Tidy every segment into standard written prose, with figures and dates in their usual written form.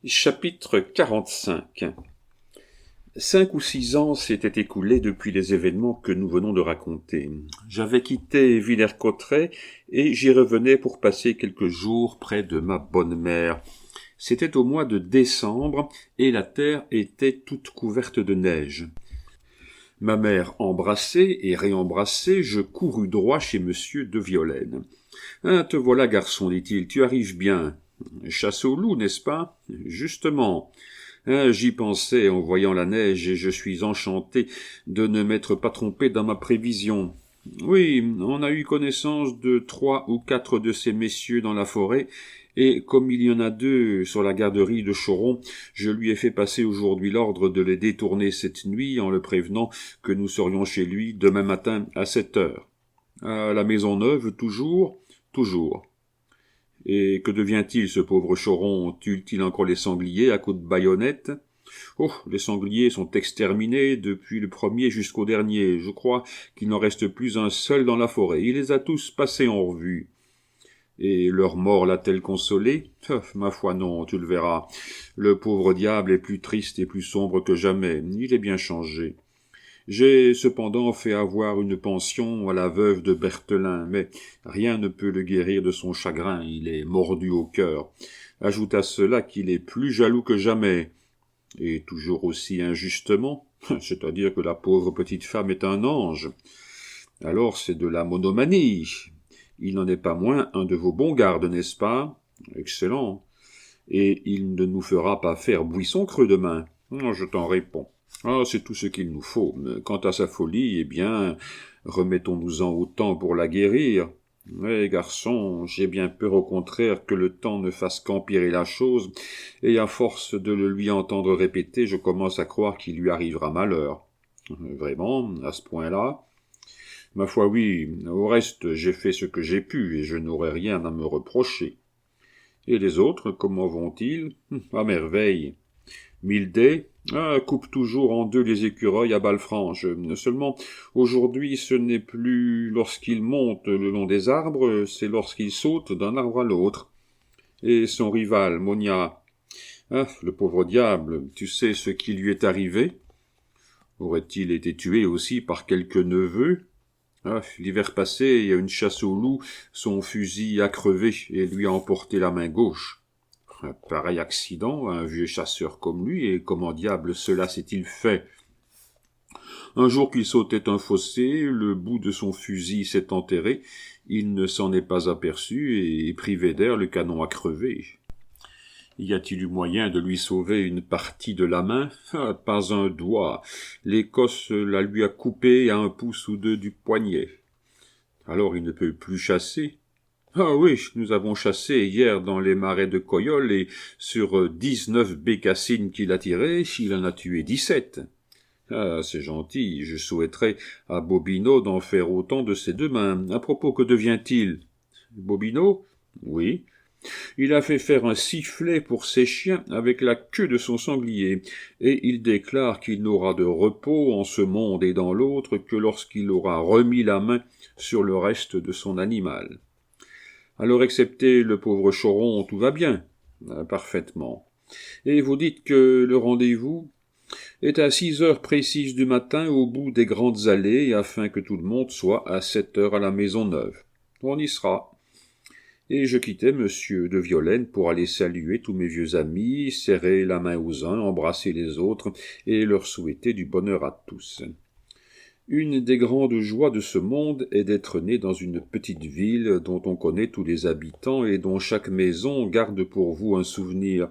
Chapitre 45. 5 ou 6 ans s'étaient écoulés depuis les événements que nous venons de raconter. J'avais quitté Villers-Cotterêts et j'y revenais pour passer quelques jours près de ma bonne mère. C'était au mois de décembre et la terre était toute couverte de neige. Ma mère embrassée et réembrassée, je courus droit chez monsieur de Violaine. « Ah, te voilà, garçon, dit-il, tu arrives bien. Chasse au loup, n'est-ce pas ? Justement. J'y pensais en voyant la neige et je suis enchanté de ne m'être pas trompé dans ma prévision. Oui, on a eu connaissance de 3 ou 4 de ces messieurs dans la forêt, et comme il y en a 2 sur la garderie de Choron, je lui ai fait passer aujourd'hui l'ordre de les détourner cette nuit en le prévenant que nous serions chez lui demain matin à 7 heures. À la Maisonneuve, toujours. Et que devient-il, ce pauvre Choron? Tue-t-il encore les sangliers à coups de baïonnette? Oh, les sangliers sont exterminés depuis le premier jusqu'au dernier. Je crois qu'il n'en reste plus un seul dans la forêt. Il les a tous passés en revue. Et leur mort l'a-t-elle consolé? Ma foi non, tu le verras. Le pauvre diable est plus triste et plus sombre que jamais. Il est bien changé. J'ai cependant fait avoir une pension à la veuve de Berthelin, mais rien ne peut le guérir de son chagrin, il est mordu au cœur. Ajoute à cela qu'il est plus jaloux que jamais, et toujours aussi injustement, c'est-à-dire que la pauvre petite femme est un ange. Alors c'est de la monomanie. Il n'en est pas moins un de vos bons gardes, n'est-ce pas? Excellent. Et il ne nous fera pas faire buisson creux demain. Je t'en réponds. C'est tout ce qu'il nous faut. Quant à sa folie, eh bien, remettons-nous-en au temps pour la guérir. Mais, garçon, j'ai bien peur au contraire que le temps ne fasse qu'empirer la chose, et à force de le lui entendre répéter, je commence à croire qu'il lui arrivera malheur. Vraiment, à ce point-là? Ma foi, oui. Au reste, j'ai fait ce que j'ai pu, et je n'aurai rien à me reprocher. Et les autres, comment vont-ils? À merveille. Mildet coupe toujours en 2 les écureuils à balles franches. Seulement, aujourd'hui, ce n'est plus lorsqu'il monte le long des arbres, c'est lorsqu'il saute d'un arbre à l'autre. Et son rival, Monia, le pauvre diable, tu sais ce qui lui est arrivé? Aurait-il été tué aussi par quelque neveu? L'hiver passé, à une chasse au loup, son fusil a crevé et lui a emporté la main gauche. Un pareil accident, un vieux chasseur comme lui, et comment diable cela s'est-il fait? Un jour qu'il sautait un fossé, le bout de son fusil s'est enterré, il ne s'en est pas aperçu, et privé d'air, le canon a crevé. Y a-t-il eu moyen de lui sauver une partie de la main? Pas un doigt. L'Écosse la lui a coupé à 1 pouce ou 2 du poignet. Alors il ne peut plus chasser? Oui, nous avons chassé hier dans les marais de Coyol, et sur 19 bécassines qu'il a tirées, il en a tué 17. C'est gentil, je souhaiterais à Bobino d'en faire autant de ses 2 mains. À propos, que devient-il? Bobino? Oui. Il a fait faire un sifflet pour ses chiens avec la queue de son sanglier, et il déclare qu'il n'aura de repos en ce monde et dans l'autre que lorsqu'il aura remis la main sur le reste de son animal. Alors, excepté le pauvre Choron, tout va bien. Parfaitement. Et vous dites que le rendez-vous est à 6 heures précises du matin au bout des grandes allées, afin que tout le monde soit à 7 heures à la Maisonneuve. On y sera. Et je quittai monsieur de Violaine pour aller saluer tous mes vieux amis, serrer la main aux uns, embrasser les autres, et leur souhaiter du bonheur à tous. Une des grandes joies de ce monde est d'être né dans une petite ville dont on connaît tous les habitants et dont chaque maison garde pour vous un souvenir.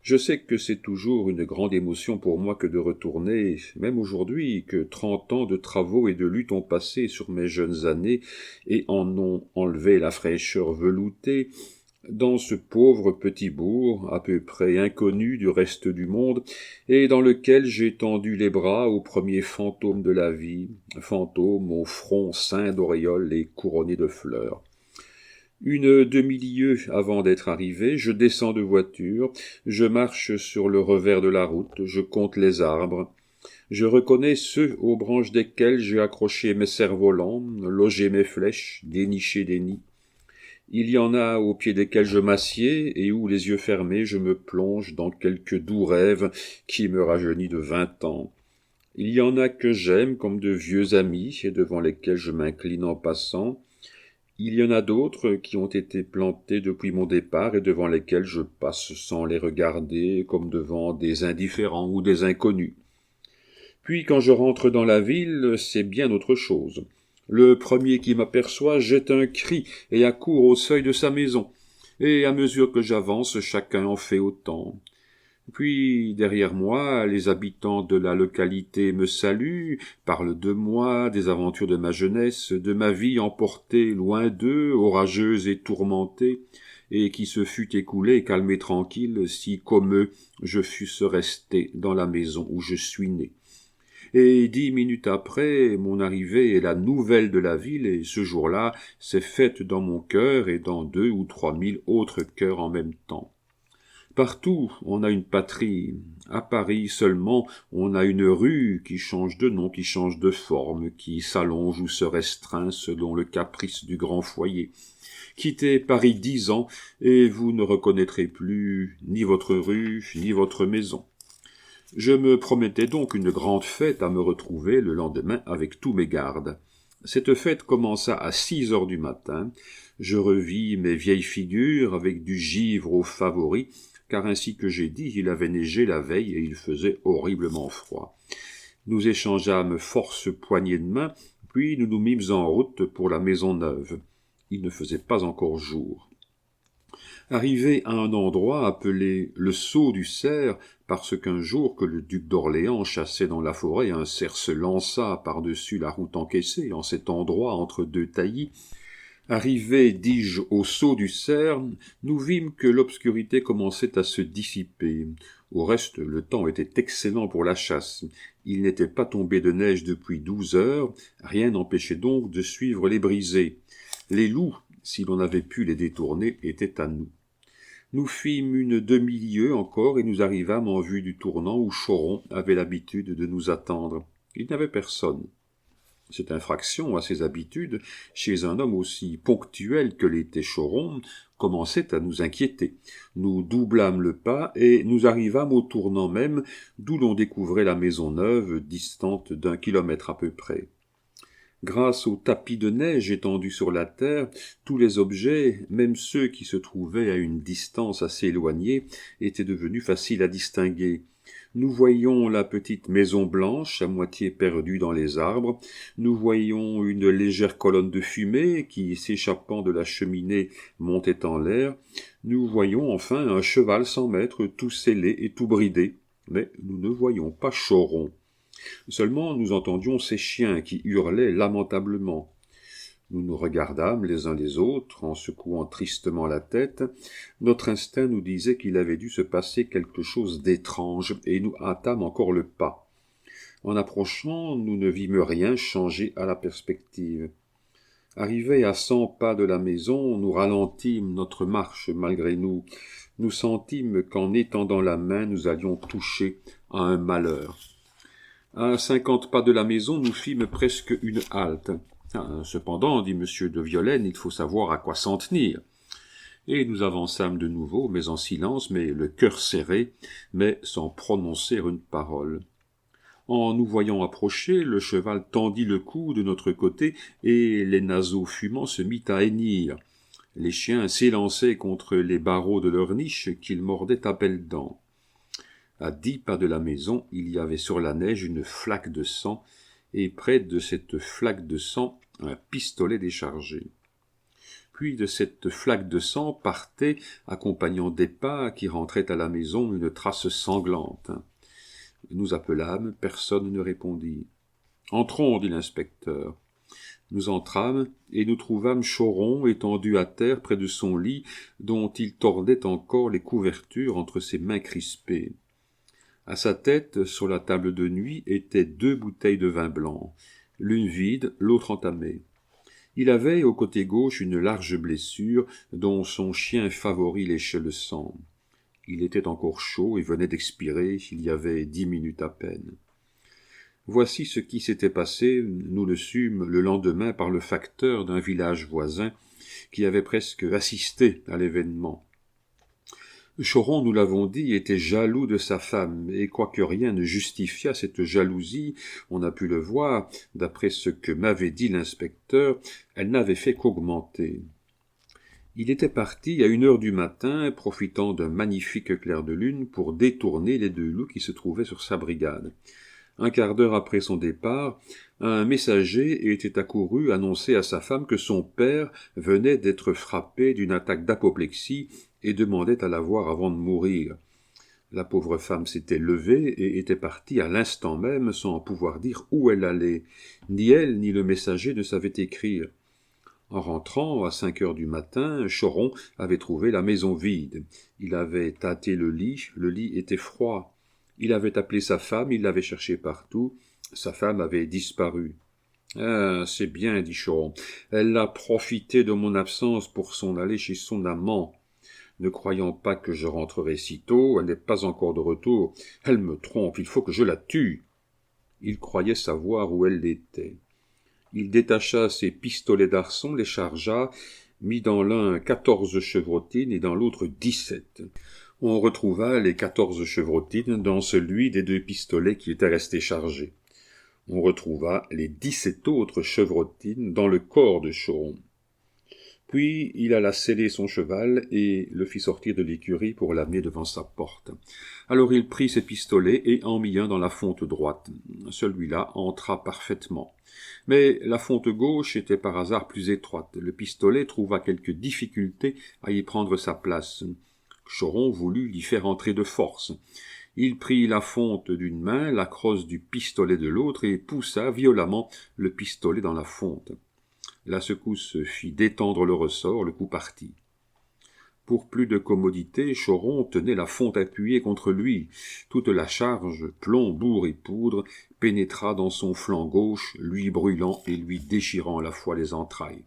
Je sais que c'est toujours une grande émotion pour moi que de retourner, même aujourd'hui, que 30 ans de travaux et de luttes ont passé sur mes jeunes années et en ont enlevé la fraîcheur veloutée, dans ce pauvre petit bourg, à peu près inconnu du reste du monde, et dans lequel j'ai tendu les bras au premier fantôme de la vie, fantôme au front ceint d'auréoles et couronné de fleurs. Une demi-lieue avant d'être arrivé, je descends de voiture, je marche sur le revers de la route, je compte les arbres. Je reconnais ceux aux branches desquels j'ai accroché mes cerfs-volants, logé mes flèches, déniché des nids. Il y en a au pied desquels je m'assieds et où, les yeux fermés, je me plonge dans quelque doux rêve qui me rajeunit de 20 ans. Il y en a que j'aime comme de vieux amis et devant lesquels je m'incline en passant. Il y en a d'autres qui ont été plantés depuis mon départ et devant lesquels je passe sans les regarder comme devant des indifférents ou des inconnus. Puis quand je rentre dans la ville, c'est bien autre chose. Le premier qui m'aperçoit jette un cri et accourt au seuil de sa maison, et à mesure que j'avance, chacun en fait autant. Puis, derrière moi, les habitants de la localité me saluent, parlent de moi, des aventures de ma jeunesse, de ma vie emportée loin d'eux, orageuse et tourmentée, et qui se fût écoulée calme et tranquille si, comme eux, je fusse resté dans la maison où je suis né. Et 10 minutes après mon arrivée est la nouvelle de la ville, et ce jour-là s'est faite dans mon cœur et dans 2 ou 3 000 autres cœurs en même temps. Partout, on a une patrie. À Paris seulement, on a une rue qui change de nom, qui change de forme, qui s'allonge ou se restreint selon le caprice du grand foyer. Quittez Paris 10 ans, et vous ne reconnaîtrez plus ni votre rue, ni votre maison. Je me promettais donc une grande fête à me retrouver le lendemain avec tous mes gardes. Cette fête commença à 6 heures du matin. Je revis mes vieilles figures avec du givre aux favoris, car ainsi que j'ai dit, il avait neigé la veille et il faisait horriblement froid. Nous échangeâmes force poignées de main, puis nous nous mîmes en route pour la maison neuve. Il ne faisait pas encore jour. Arrivé à un endroit appelé le Saut du Cerf, parce qu'un jour que le duc d'Orléans chassait dans la forêt, un cerf se lança par-dessus la route encaissée, en cet endroit entre 2 taillis. Arrivé, dis-je, au Saut du Cerf, nous vîmes que l'obscurité commençait à se dissiper. Au reste, le temps était excellent pour la chasse. Il n'était pas tombé de neige depuis 12 heures, rien n'empêchait donc de suivre les brisées. Les loups, si l'on avait pu les détourner, étaient à nous. Nous fîmes une demi-lieue encore et nous arrivâmes en vue du tournant où Choron avait l'habitude de nous attendre. Il n'y avait personne. Cette infraction à ses habitudes, chez un homme aussi ponctuel que l'était Choron, commençait à nous inquiéter. Nous doublâmes le pas et nous arrivâmes au tournant même, d'où l'on découvrait la maison neuve, distante d'1 kilomètre à peu près. Grâce au tapis de neige étendu sur la terre, tous les objets, même ceux qui se trouvaient à une distance assez éloignée, étaient devenus faciles à distinguer. Nous voyions la petite maison blanche, à moitié perdue dans les arbres. Nous voyions une légère colonne de fumée qui, s'échappant de la cheminée, montait en l'air. Nous voyions enfin un cheval sans maître, tout sellé et tout bridé. Mais nous ne voyions pas Choron. Seulement nous entendions ces chiens qui hurlaient lamentablement. Nous nous regardâmes les uns les autres, en secouant tristement la tête. Notre instinct nous disait qu'il avait dû se passer quelque chose d'étrange, et nous hâtâmes encore le pas. En approchant, nous ne vîmes rien changer à la perspective. Arrivés à 100 pas de la maison, nous ralentîmes notre marche malgré nous. Nous sentîmes qu'en étendant la main, nous allions toucher à un malheur. À 50 pas de la maison, nous fîmes presque une halte. Cependant, dit M. de Violaine, il faut savoir à quoi s'en tenir. Et nous avançâmes de nouveau, mais en silence, mais le cœur serré, mais sans prononcer une parole. En nous voyant approcher, le cheval tendit le cou de notre côté, et les naseaux fumants se mit à hennir. Les chiens s'élançaient contre les barreaux de leur niche qu'ils mordaient à belles dents. À 10 pas de la maison, il y avait sur la neige une flaque de sang, et près de cette flaque de sang, un pistolet déchargé. Puis de cette flaque de sang partait, accompagnant des pas qui rentraient à la maison, une trace sanglante. Nous appelâmes, personne ne répondit. « Entrons, dit l'inspecteur. » Nous entrâmes, et nous trouvâmes Choron étendu à terre près de son lit, dont il tordait encore les couvertures entre ses mains crispées. À sa tête, sur la table de nuit, étaient 2 bouteilles de vin blanc, l'une vide, l'autre entamée. Il avait, au côté gauche, une large blessure, dont son chien favori léchait le sang. Il était encore chaud et venait d'expirer, il y avait 10 minutes à peine. Voici ce qui s'était passé, nous le sûmes le lendemain par le facteur d'un village voisin, qui avait presque assisté à l'événement. Choron, nous l'avons dit, était jaloux de sa femme, et quoique rien ne justifiât cette jalousie, on a pu le voir, d'après ce que m'avait dit l'inspecteur, elle n'avait fait qu'augmenter. Il était parti à 1 heure du matin, profitant d'un magnifique clair de lune pour détourner les 2 loups qui se trouvaient sur sa brigade. 1/4 d'heure après son départ, un messager était accouru annoncer à sa femme que son père venait d'être frappé d'une attaque d'apoplexie et demandait à la voir avant de mourir. La pauvre femme s'était levée et était partie à l'instant même sans pouvoir dire où elle allait. Ni elle ni le messager ne savaient écrire. En rentrant, à 5 heures du matin, Choron avait trouvé la maison vide. Il avait tâté le lit était froid. Il avait appelé sa femme, il l'avait cherché partout. Sa femme avait disparu. « Ah, c'est bien, dit Choron. Elle a profité de mon absence pour s'en aller chez son amant. Ne croyant pas que je rentrerai si tôt, elle n'est pas encore de retour. Elle me trompe, il faut que je la tue. » Il croyait savoir où elle était. Il détacha ses pistolets d'arçon, les chargea, mit dans l'un 14 chevrotines et dans l'autre 17. On retrouva les 14 chevrotines dans celui des 2 pistolets qui étaient restés chargés. On retrouva les 17 autres chevrotines dans le corps de Choron. Puis il alla seller son cheval et le fit sortir de l'écurie pour l'amener devant sa porte. Alors il prit ses pistolets et en mit un dans la fonte droite. Celui-là entra parfaitement. Mais la fonte gauche était par hasard plus étroite. Le pistolet trouva quelque difficulté à y prendre sa place. Choron voulut l'y faire entrer de force. Il prit la fonte d'une main, la crosse du pistolet de l'autre et poussa violemment le pistolet dans la fonte. La secousse fit détendre le ressort, le coup partit. Pour plus de commodité, Choron tenait la fonte appuyée contre lui. Toute la charge, plomb, bourre et poudre, pénétra dans son flanc gauche, lui brûlant et lui déchirant à la fois les entrailles.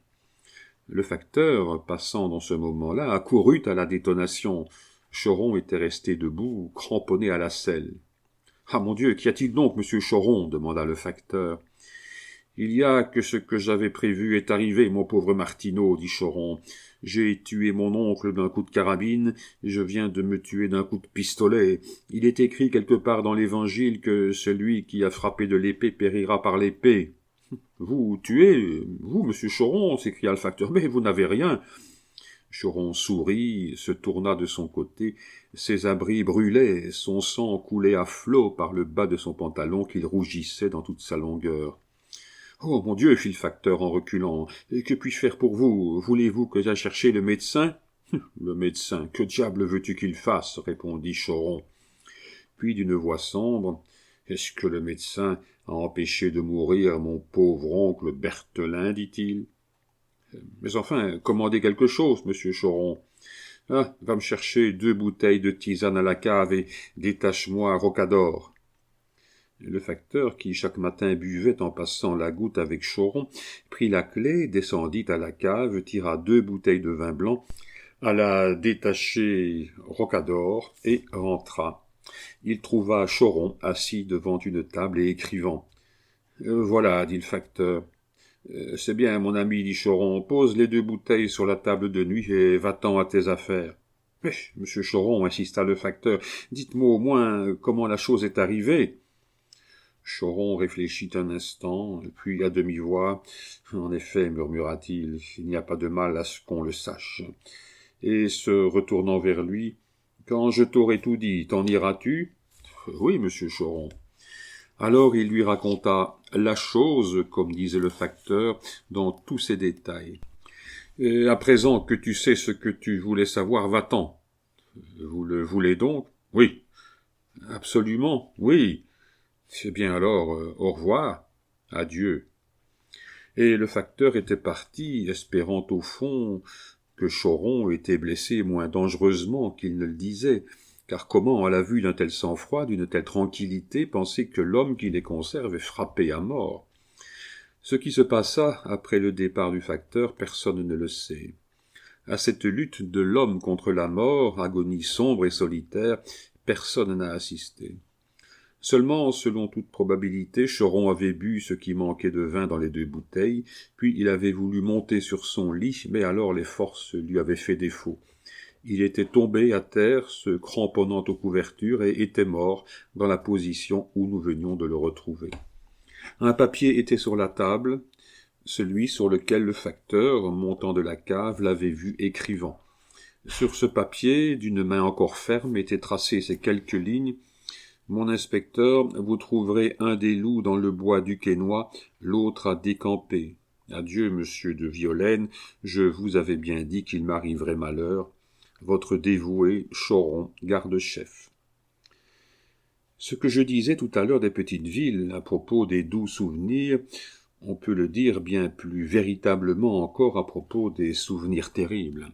Le facteur, passant dans ce moment-là, accourut à la détonation. Choron était resté debout, cramponné à la selle. « Ah, mon Dieu, qu'y a-t-il donc, monsieur Choron » demanda le facteur. « Il y a que ce que j'avais prévu est arrivé, mon pauvre Martineau, dit Choron. J'ai tué mon oncle d'un coup de carabine, et je viens de me tuer d'un coup de pistolet. Il est écrit quelque part dans l'Évangile que celui qui a frappé de l'épée périra par l'épée. »« Vous tuez, vous, monsieur Choron » s'écria le facteur. « Mais vous n'avez rien. » Choron sourit, se tourna de son côté. Ses abris brûlaient, son sang coulait à flots par le bas de son pantalon qu'il rougissait dans toute sa longueur. « Oh, mon Dieu, fit le facteur en reculant, « que puis-je faire pour vous? Voulez-vous que j'aille chercher le médecin ?»« Le médecin, que diable veux-tu qu'il fasse ?» répondit Choron. Puis d'une voix sombre, « Est-ce que le médecin a empêché de mourir mon pauvre oncle Berthelin, dit-il. »« Mais enfin, commandez quelque chose, monsieur Choron. Ah, va me chercher 2 bouteilles de tisane à la cave et détache-moi un rocador. » Le facteur, qui chaque matin buvait en passant la goutte avec Choron, prit la clé, descendit à la cave, tira 2 bouteilles de vin blanc, alla détacher rocador et rentra. Il trouva Choron assis devant une table et écrivant. « Voilà, dit le facteur. « C'est bien, mon ami, dit Choron, pose les 2 bouteilles sur la table de nuit et va-t'en à tes affaires. »« Mais, monsieur Choron, insista le facteur, dites-moi au moins comment la chose est arrivée. » Choron réfléchit un instant, puis à demi-voix, « En effet, murmura-t-il, il n'y a pas de mal à ce qu'on le sache. » Et se retournant vers lui, « Quand je t'aurai tout dit, t'en iras-tu ?»« Oui, monsieur Choron. » Alors il lui raconta la chose, comme disait le facteur, dans tous ses détails. « À présent que tu sais ce que tu voulais savoir, va-t'en. »« Vous le voulez donc ?»« Oui. »« Absolument, oui. » C'est bien alors, au revoir, adieu. Et le facteur était parti, espérant au fond que Choron était blessé moins dangereusement qu'il ne le disait, car comment, à la vue d'un tel sang-froid, d'une telle tranquillité, penser que l'homme qui les conserve est frappé à mort? Ce qui se passa après le départ du facteur, personne ne le sait. À cette lutte de l'homme contre la mort, agonie sombre et solitaire, personne n'a assisté. Seulement, selon toute probabilité, Choron avait bu ce qui manquait de vin dans les 2 bouteilles, puis il avait voulu monter sur son lit, mais alors les forces lui avaient fait défaut. Il était tombé à terre, se cramponnant aux couvertures, et était mort dans la position où nous venions de le retrouver. Un papier était sur la table, celui sur lequel le facteur, montant de la cave, l'avait vu écrivant. Sur ce papier, d'une main encore ferme, étaient tracées ces quelques lignes. « Mon inspecteur, vous trouverez un des loups dans le bois du Quesnoy, l'autre à décamper. Adieu, monsieur de Violaine, je vous avais bien dit qu'il m'arriverait malheur. Votre dévoué, Choron, garde-chef. » Ce que je disais tout à l'heure des petites villes, à propos des doux souvenirs, on peut le dire bien plus véritablement encore à propos des souvenirs terribles.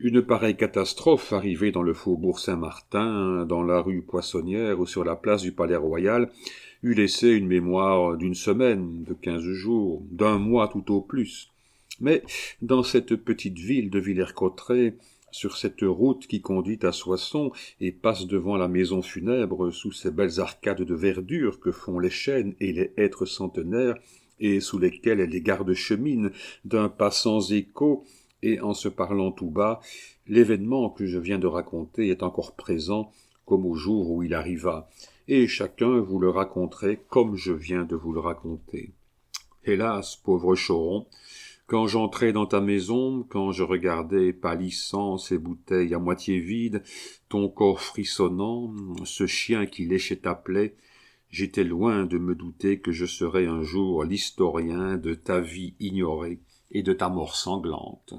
Une pareille catastrophe arrivée dans le faubourg Saint-Martin, dans la rue Poissonnière ou sur la place du Palais-Royal, eût laissé une mémoire d'une semaine, de 15 jours, d'un mois tout au plus. Mais dans cette petite ville de Villers-Cotterêts, sur cette route qui conduit à Soissons et passe devant la maison funèbre sous ces belles arcades de verdure que font les chênes et les hêtres centenaires, et sous lesquelles les gardes cheminent d'un pas sans écho, et en se parlant tout bas, l'événement que je viens de raconter est encore présent comme au jour où il arriva, et chacun vous le raconterait comme je viens de vous le raconter. Hélas, pauvre Choron, quand j'entrais dans ta maison, quand je regardais pâlissant ces bouteilles à moitié vides, ton corps frissonnant, ce chien qui léchait ta plaie, j'étais loin de me douter que je serais un jour l'historien de ta vie ignorée et de ta mort sanglante.